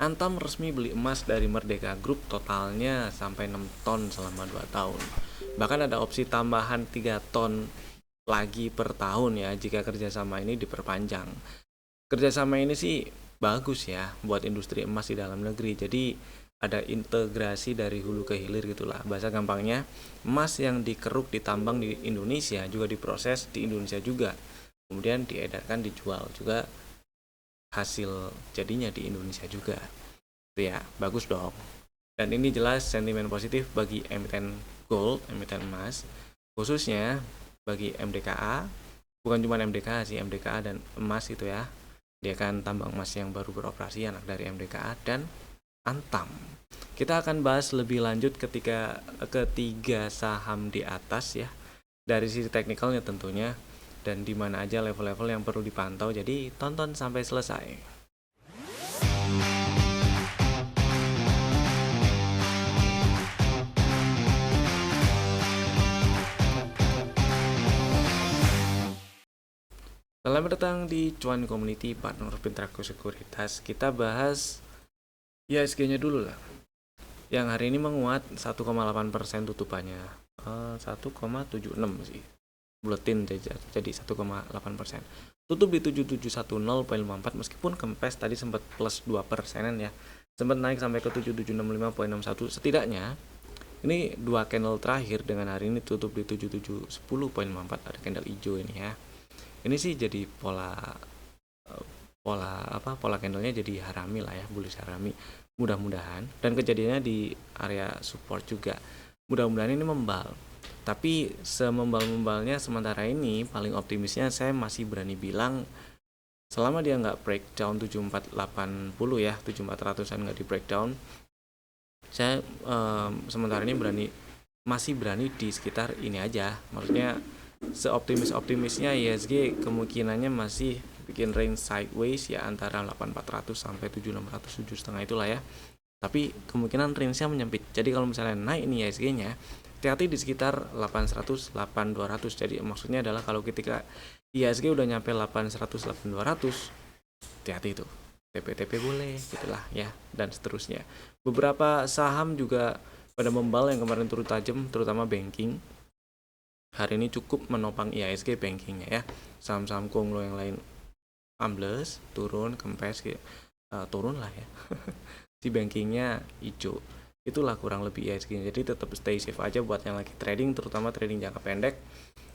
Antam resmi beli emas dari Merdeka Group totalnya sampai 6 ton selama 2 tahun. Bahkan ada opsi tambahan 3 ton lagi per tahun ya jika kerjasama ini diperpanjang. Kerjasama ini sih bagus ya buat industri emas di dalam negeri. Jadi ada integrasi dari hulu ke hilir gitulah. Bahasa gampangnya, emas yang dikeruk ditambang di Indonesia juga diproses di Indonesia juga. Kemudian diedarkan dijual juga hasil jadinya di Indonesia juga. Itu ya, bagus dong. Dan ini jelas sentimen positif bagi emiten gold, emiten emas, khususnya bagi MDKA. Bukan cuma MDKA sih, MDKA dan emas itu ya. Dia kan tambang emas yang baru beroperasi, anak dari MDKA dan Antam. Kita akan bahas lebih lanjut ketika ketiga saham di atas ya. Dari sisi teknikalnya tentunya, dan di mana aja level-level yang perlu dipantau. Jadi tonton sampai selesai. Selamat datang di Cuan Community Partner Pintraku Sekuritas. Kita bahas IHSG-nya dulu lah. Yang hari ini menguat 1,8% tutupannya. 1,76 sih. Buletin jadi 1,8%. Tutup di 7710.54 meskipun kempes tadi sempat plus 2%-an ya. Sempat naik sampai ke 7765.61. Setidaknya ini dua candle terakhir dengan hari ini tutup di 7710.54, ada candle hijau ini ya. Ini sih jadi pola candlenya jadi harami lah ya, bullish harami. Mudah-mudahan, dan kejadiannya di area support juga. Mudah-mudahan ini membal. Tapi semembal-membalnya sementara ini paling optimisnya saya masih berani bilang selama dia nggak breakdown 7480 ya, 7400-an nggak di breakdown, saya sementara ini masih berani di sekitar ini aja. Maksudnya seoptimisnya IHSG kemungkinannya masih bikin range sideways ya antara 8400 sampai 7600, 7,5 itulah ya. Tapi kemungkinan range-nya menyempit. Jadi kalau misalnya naik ini IHSG-nya, hati-hati di sekitar 800, 8200. Jadi maksudnya adalah kalau ketika IHSG udah nyampe 800, 8200, hati-hati itu. TP-TP boleh gitulah ya, dan seterusnya. Beberapa saham juga pada membal yang kemarin turun tajam, terutama banking. Hari ini cukup menopang IHSG bankingnya ya. Saham-saham konglo yang lain ambles, turun, kempes gitu. Turun lah ya. Si bankingnya hijau. Itulah kurang lebih IHSG. Jadi tetap stay safe aja buat yang lagi trading, terutama trading jangka pendek.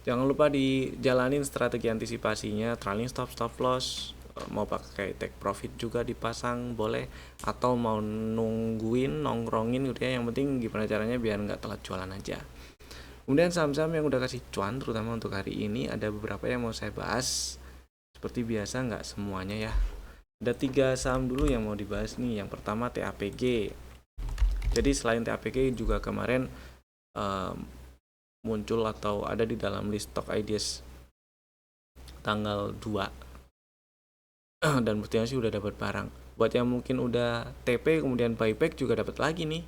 Jangan lupa dijalanin strategi antisipasinya, trailing stop loss, mau pakai take profit juga dipasang boleh, atau mau nungguin nongkrongin gitu ya. Yang penting gimana caranya biar nggak telat jualan aja. Kemudian saham-saham yang udah kasih cuan terutama untuk hari ini ada beberapa yang mau saya bahas. Seperti biasa nggak semuanya ya. Ada 3 saham dulu yang mau dibahas nih. Yang pertama TAPG. Jadi selain TAPG juga kemarin muncul atau ada di dalam list stock ideas tanggal 2 dan buktinya sih udah dapat barang. Buat yang mungkin udah TP kemudian buyback juga dapat lagi nih.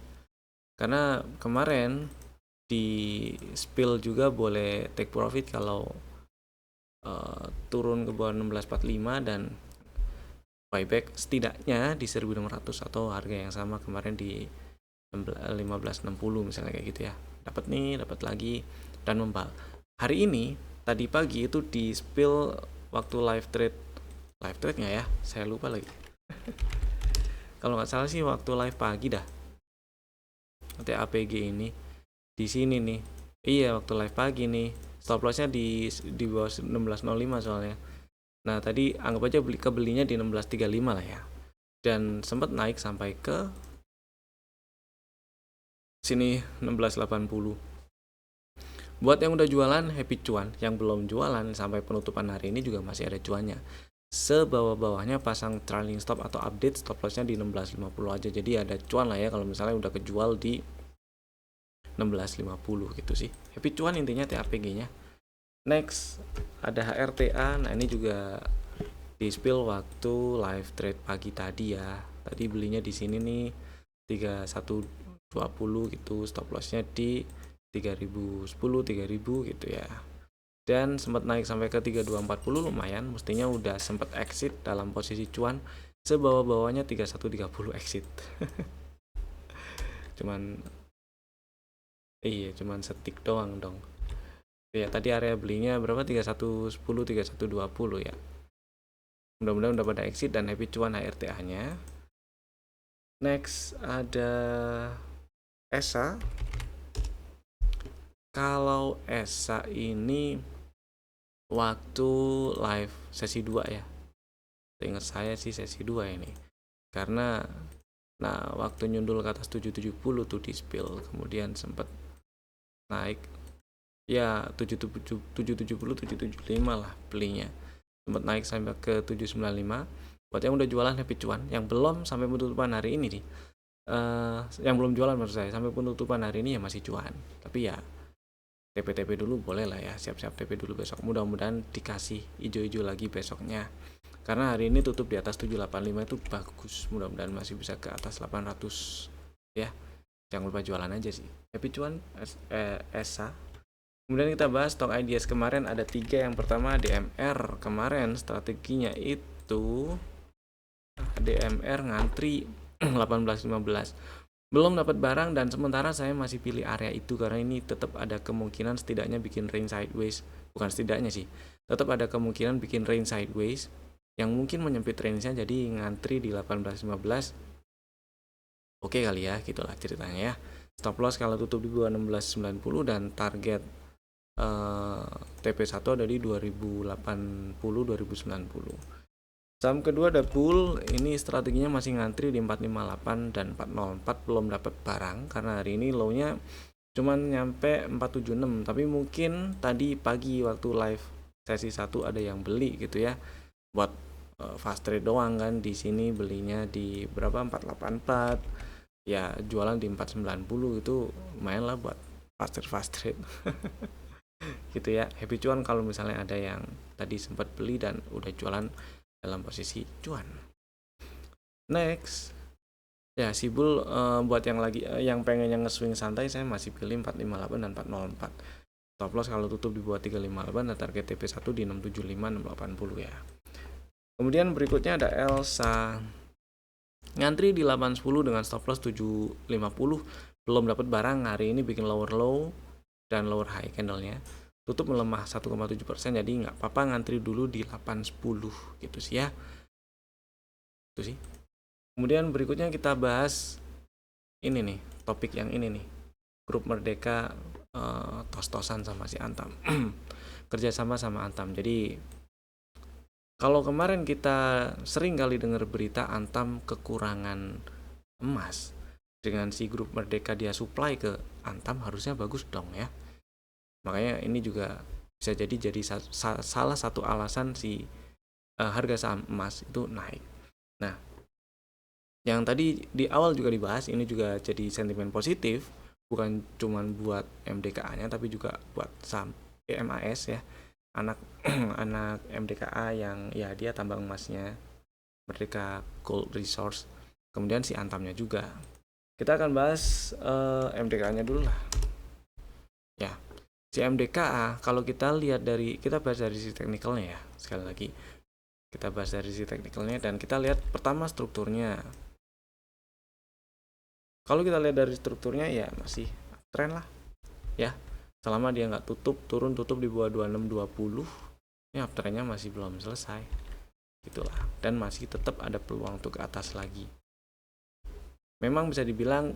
Karena kemarin di spill juga boleh take profit kalau turun ke bawah 1645 dan buyback setidaknya di 1600 atau harga yang sama kemarin di 1560 misalnya kayak gitu ya. Dapat lagi dan membal. Hari ini tadi pagi itu di spill waktu live trade nggak ya? Saya lupa lagi. Kalau nggak salah sih waktu live pagi dah. TAPG ini di sini nih. Iya, waktu live pagi nih. Stop lossnya di bawah 1605 soalnya. Nah, tadi anggap aja kebelinya di 1635 lah ya. Dan sempat naik sampai ke sini 1680. Buat yang udah jualan, happy cuan. Yang belum jualan sampai penutupan hari ini juga masih ada cuannya. Sebawah-bawahnya pasang trailing stop atau update stop lossnya di 1650 aja. Jadi ada cuan lah ya kalau misalnya udah kejual di 1650 gitu sih. Happy cuan intinya TAPG-nya. Next ada HRTA. Nah ini juga di spill waktu live trade pagi tadi ya. Tadi belinya di sini nih 3120 gitu, stop lossnya di 3010, 3000 gitu ya. Dan sempat naik sampai ke 3240 lumayan, mestinya udah sempat exit dalam posisi cuan sebawah-bawahnya 3130 exit. cuman cuman setik doang dong. Ya tadi area belinya berapa, 3110 3120 ya. Mudah-mudahan udah pada exit dan happy cuan HRTA nya. Next ada ESA. Kalau ESA ini waktu live sesi 2 ya, ingat saya sih sesi 2 ini, karena waktu nyundul ke atas 770 tuh di spill, kemudian sempat naik ya 770 775 lah belinya, sempat naik sampai ke 795. Buat yang udah jualan happy cuan, yang belum sampai penutupan hari ini nih, yang belum jualan maksud saya, sampai penutupan hari ini ya masih cuan, tapi ya TP dulu boleh lah ya, siap-siap TP dulu besok, mudah-mudahan dikasih hijau-hijau lagi besoknya, karena hari ini tutup di atas 785 itu bagus, mudah-mudahan masih bisa ke atas 800 ya. Jangan lupa jualan aja sih happy cuan ESA. Kemudian kita bahas stock IDS kemarin ada 3. Yang pertama DMR, kemarin strateginya itu DMR ngantri 18.15, belum dapat barang, dan sementara saya masih pilih area itu karena ini tetap ada kemungkinan setidaknya bikin range sideways, bukan setidaknya sih, tetap ada kemungkinan bikin range sideways yang mungkin menyempit range-nya, jadi ngantri di 18.15. Oke kali ya, gitulah ceritanya ya. Stop loss kalau tutup di 1690 dan target TP1 ada di 2080 2090. Saham kedua ada Bull, ini strateginya masih ngantri di 458 dan 404, belum dapat barang karena hari ini low-nya cuman nyampe 476, tapi mungkin tadi pagi waktu live sesi 1 ada yang beli gitu ya. Buat fast trade doang kan, di sini belinya di berapa, 484. Ya jualan di 490, itu lumayan lah buat fast trade. Gitu ya. Happy cuan kalau misalnya ada yang tadi sempat beli dan udah jualan dalam posisi cuan. Next ya si Bull, buat yang lagi yang pengen yang nge-swing santai, saya masih pilih 458 dan 404. Stop loss kalau tutup di bawah 358 dan target TP1 di 675 680 ya. Kemudian berikutnya ada Elsa, ngantri di 810 dengan stop loss 750, belum dapat barang, hari ini bikin lower low dan lower high candlenya, tutup melemah 1,7%, jadi nggak apa-apa ngantri dulu di 810 gitu sih ya. Itu sih. Kemudian berikutnya kita bahas ini nih, topik yang ini nih, Grup Merdeka tos-tosan sama si Antam. Kerjasama sama Antam. Jadi kalau kemarin kita sering kali dengar berita Antam kekurangan emas, dengan si Grup Merdeka dia supply ke Antam, harusnya bagus dong ya. Makanya ini juga bisa jadi salah satu alasan si harga saham emas itu naik. Nah, yang tadi di awal juga dibahas, ini juga jadi sentimen positif, bukan cuman buat MDKA-nya tapi juga buat saham MAS ya, anak anak MDKA yang ya dia tambang emasnya Merdeka Gold Resource, kemudian si Antamnya juga. Kita akan bahas MDKA-nya dulu lah ya. Si MDKA kalau kita lihat kita bahas dari sisi teknikalnya ya, sekali lagi kita bahas dari sisi teknikalnya, dan kita lihat pertama strukturnya. Kalau kita lihat dari strukturnya ya masih tren lah ya, selama dia nggak turun di bawah 2620, ini uptrendnya masih belum selesai gitulah, dan masih tetap ada peluang untuk ke atas lagi. Memang bisa dibilang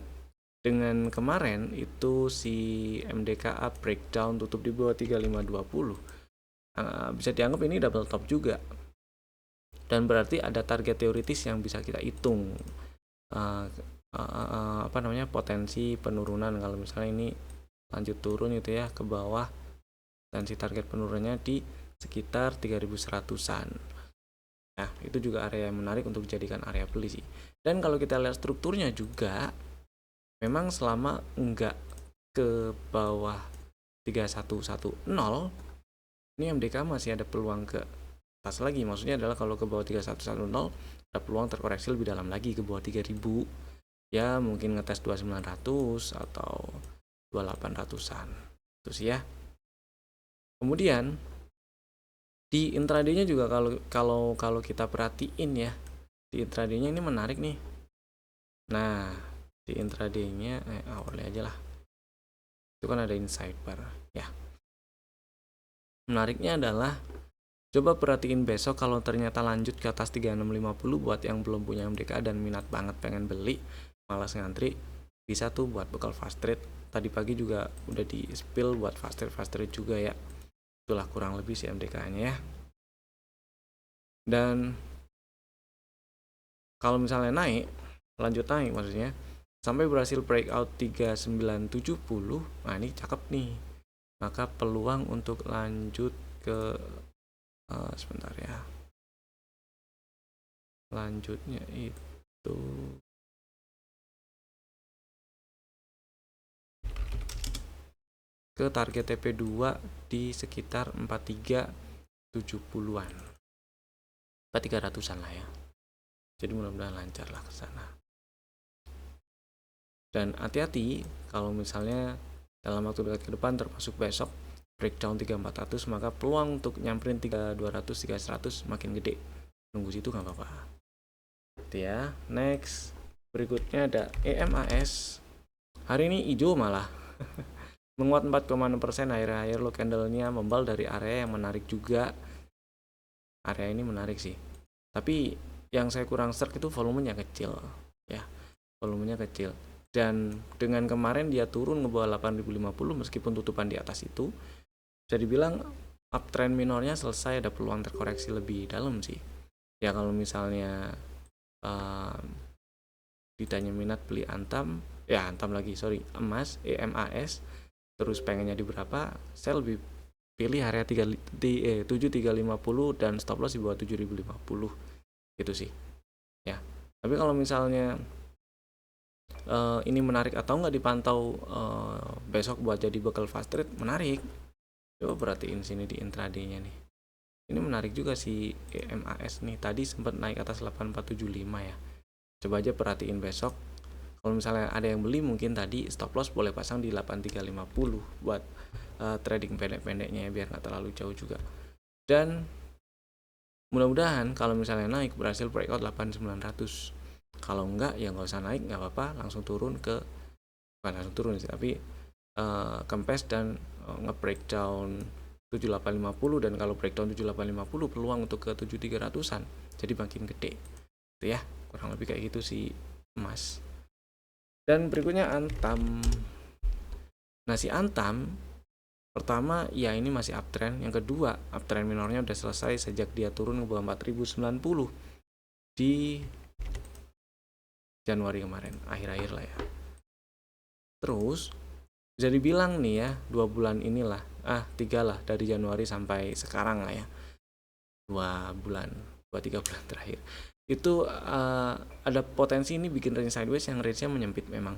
dengan kemarin itu si MDKA breakdown tutup di bawah 3520, bisa dianggap ini double top juga, dan berarti ada target teoritis yang bisa kita hitung, potensi penurunan kalau misalnya ini lanjut turun itu ya ke bawah, dan si target penurunannya di sekitar 3100-an. Nah, itu juga area yang menarik untuk dijadikan area beli sih. Dan kalau kita lihat strukturnya juga, memang selama enggak ke bawah 3110, ini MDK masih ada peluang ke atas lagi. Maksudnya adalah kalau ke bawah 3110 ada peluang terkoreksi lebih dalam lagi ke bawah 3000 ya, mungkin ngetes 2900 atau 2800-an itu sih ya. Kemudian di intraday-nya juga kalau kita perhatiin ya, di intraday-nya ini menarik nih. Nah, di intraday-nya awalnya aja lah. Itu kan ada inside bar ya. Menariknya adalah coba perhatiin besok kalau ternyata lanjut ke atas 3650 buat yang belum punya MDK dan minat banget pengen beli, malas ngantri, bisa tuh buat bekal fast trade. Tadi pagi juga udah di spill buat fast trade juga ya. Itulah kurang lebih si MDK-nya ya. Dan kalau misalnya naik, lanjut naik maksudnya, sampai berhasil breakout 3970, nah ini cakep nih. Maka peluang untuk lanjut ke sebentar ya. Lanjutnya itu ke target TP2 di sekitar 4370-an. 4300-an lah ya. Jadi mudah-mudahan lancar lah ke sana. Dan hati-hati kalau misalnya dalam waktu dekat ke depan termasuk besok breakdown 3400, maka peluang untuk nyamperin 3200 3100 makin gede. Nunggu situ nggak apa-apa. Itu ya. Next, berikutnya ada EMAS. Hari ini hijau malah. Menguat 4,6%, akhir-akhir low candle-nya membal dari area yang menarik juga. Area ini menarik sih. Tapi yang saya kurang serk itu volumenya kecil ya. Volumenya kecil. Dan dengan kemarin dia turun ngebawah 8050 meskipun tutupan di atas itu, bisa dibilang uptrend minornya selesai, ada peluang terkoreksi lebih dalam sih. Ya kalau misalnya ditanya minat beli emas EMAS terus pengennya di berapa, saya lebih pilih area 7350 dan stop loss di bawah 7050 gitu sih ya. Tapi kalau misalnya ini menarik atau nggak dipantau besok buat jadi bekal fast trade, menarik. Coba perhatiin sini di intraday-nya nih. Ini menarik juga si EMAS nih. Tadi sempat naik atas 8475 ya. Coba aja perhatiin besok. Kalau misalnya ada yang beli, mungkin tadi stop loss boleh pasang di 8350 buat trading pendek-pendeknya ya, biar nggak terlalu jauh juga. Dan mudah-mudahan kalau misalnya naik berhasil breakout 8900. Kalau enggak ya nggak usah naik, nggak apa-apa, langsung turun ke, bukan langsung turun sih, tapi kempes dan nge-breakdown 7850, dan kalau breakdown 7850 peluang untuk ke 7300-an jadi makin gede itu ya, kurang lebih kayak gitu sih emas. Dan berikutnya Antam. Nah si Antam pertama ya ini masih uptrend, yang kedua uptrend minornya udah selesai sejak dia turun ke bawah 4090 di Januari kemarin, akhir-akhir lah ya. Terus bisa dibilang nih ya 2 bulan inilah, 3 lah, dari Januari sampai sekarang lah ya, 2 bulan 2-3 bulan terakhir itu ada potensi ini bikin range sideways yang range-nya menyempit memang,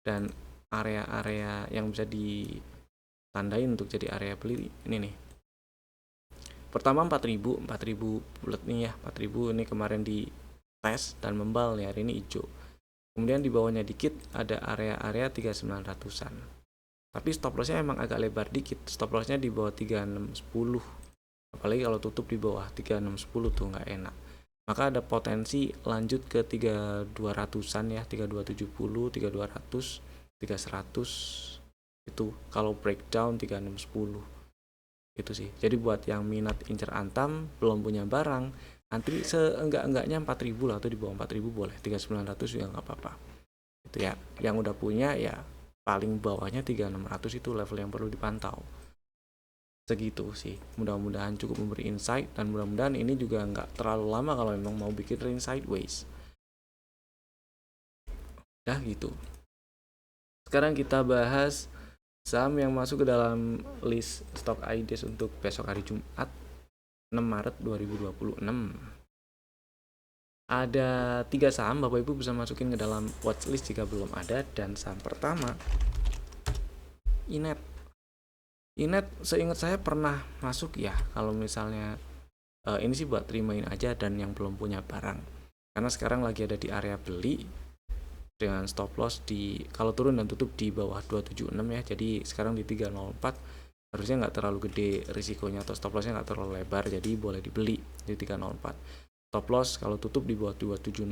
dan area-area yang bisa ditandain untuk jadi area beli ini nih. Pertama 4000 bulat nih ya, 4000 ini kemarin di tes dan membal nih, hari ini hijau. Kemudian di bawahnya dikit ada area-area 3900-an. Tapi stop lossnya emang agak lebar dikit. Stop lossnya di bawah 3610. Apalagi kalau tutup di bawah 3610 tuh nggak enak. Maka ada potensi lanjut ke 3200-an ya, 3270, 3200, 3100 itu kalau breakdown 3610 itu sih. Jadi buat yang minat incer Antam belum punya barang, antri seenggak-enggaknya 4000 lah, atau di bawah 4000 boleh, 3900 juga nggak apa-apa itu ya. Yang udah punya ya paling bawahnya 3600 itu level yang perlu dipantau. Segitu sih, mudah-mudahan cukup memberi insight, dan mudah-mudahan ini juga nggak terlalu lama kalau memang mau bikin range sideways. Udah gitu. Sekarang kita bahas saham yang masuk ke dalam list stock ideas untuk besok hari Jumat 6 Maret 2026. Ada 3 saham Bapak Ibu bisa masukin ke dalam watchlist jika belum ada. Dan saham pertama Inet. Inet seingat saya pernah masuk ya, kalau misalnya ini sih buat terimain aja dan yang belum punya barang, karena sekarang lagi ada di area beli dengan stop loss di, kalau turun dan tutup di bawah 276 ya, jadi sekarang di 304, harusnya nggak terlalu gede risikonya atau stop lossnya nggak terlalu lebar, jadi boleh dibeli di 304. Stop loss kalau tutup di bawah 276.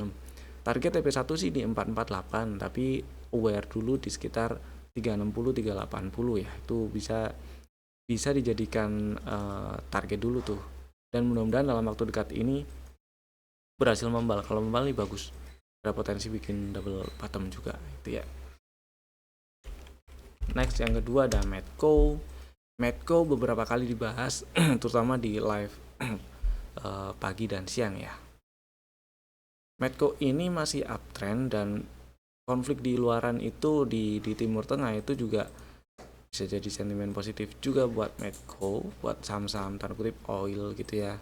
Target TP1 sih di 448, tapi aware dulu di sekitar 360 380 ya. Itu bisa dijadikan target dulu tuh. Dan mudah-mudahan dalam waktu dekat ini berhasil membal. Kalau membal nih bagus. Ada potensi bikin double bottom juga itu ya. Next yang kedua ada Medco. Medco beberapa kali dibahas terutama di live pagi dan siang ya. Medco ini masih uptrend dan konflik di luaran itu di Timur Tengah itu juga bisa jadi sentimen positif juga buat Medco, buat saham-saham tanda kutip oil gitu ya.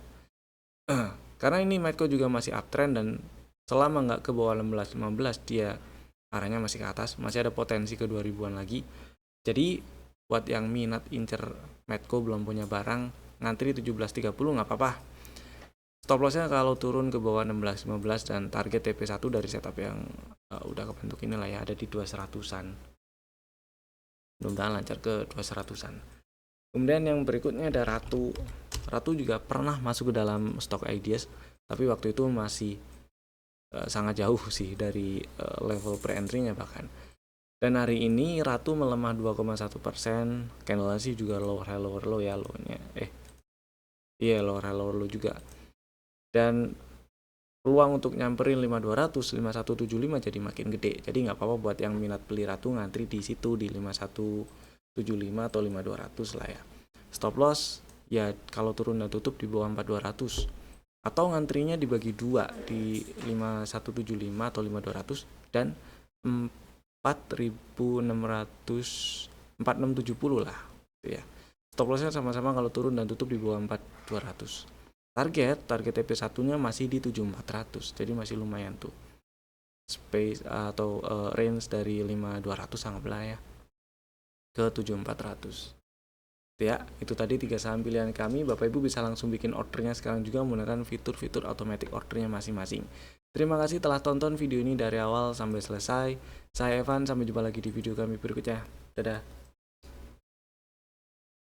Karena ini Medco juga masih uptrend dan selama nggak ke bawah 16-15 dia arahnya masih ke atas, masih ada potensi ke 2000-an lagi. Jadi buat yang minat incer Medco belum punya barang, ngantri 17.30 nggak apa-apa. Stop lossnya kalau turun ke bawah 16-15 dan target TP1 dari setup yang udah kebentuk inilah ya, ada di 200-an. Mudah-mudahan lancar ke 200-an. Kemudian yang berikutnya ada Ratu. Ratu juga pernah masuk ke dalam stock ideas, tapi waktu itu masih sangat jauh sih dari level pre-entry-nya bahkan. Dan hari ini Ratu melemah 2,1%, candle sih juga lower low ya low-nya. Lower low juga. Dan peluang untuk nyamperin 5200, 5175 jadi makin gede. Jadi nggak apa-apa buat yang minat beli Ratu ngantri di situ di 5175 atau 5200 lah ya. Stop loss ya kalau turun dan tutup di bawah 4200. Atau ngantrinya dibagi dua di 5175 atau 5200 dan 4670 lah gitu ya. Stop lossnya sama-sama kalau turun dan tutup di bawah 4200. Target TP1 nya masih di 7400, jadi masih lumayan tuh space atau range dari 5200 anggaplah ya ke 7400 ya. Itu tadi 3 saham pilihan kami. Bapak Ibu bisa langsung bikin ordernya sekarang juga menggunakan fitur-fitur automatic ordernya masing-masing. Terima kasih telah tonton video ini dari awal sampai selesai. Saya Evan, sampai jumpa lagi di video kami berikutnya. Dadah.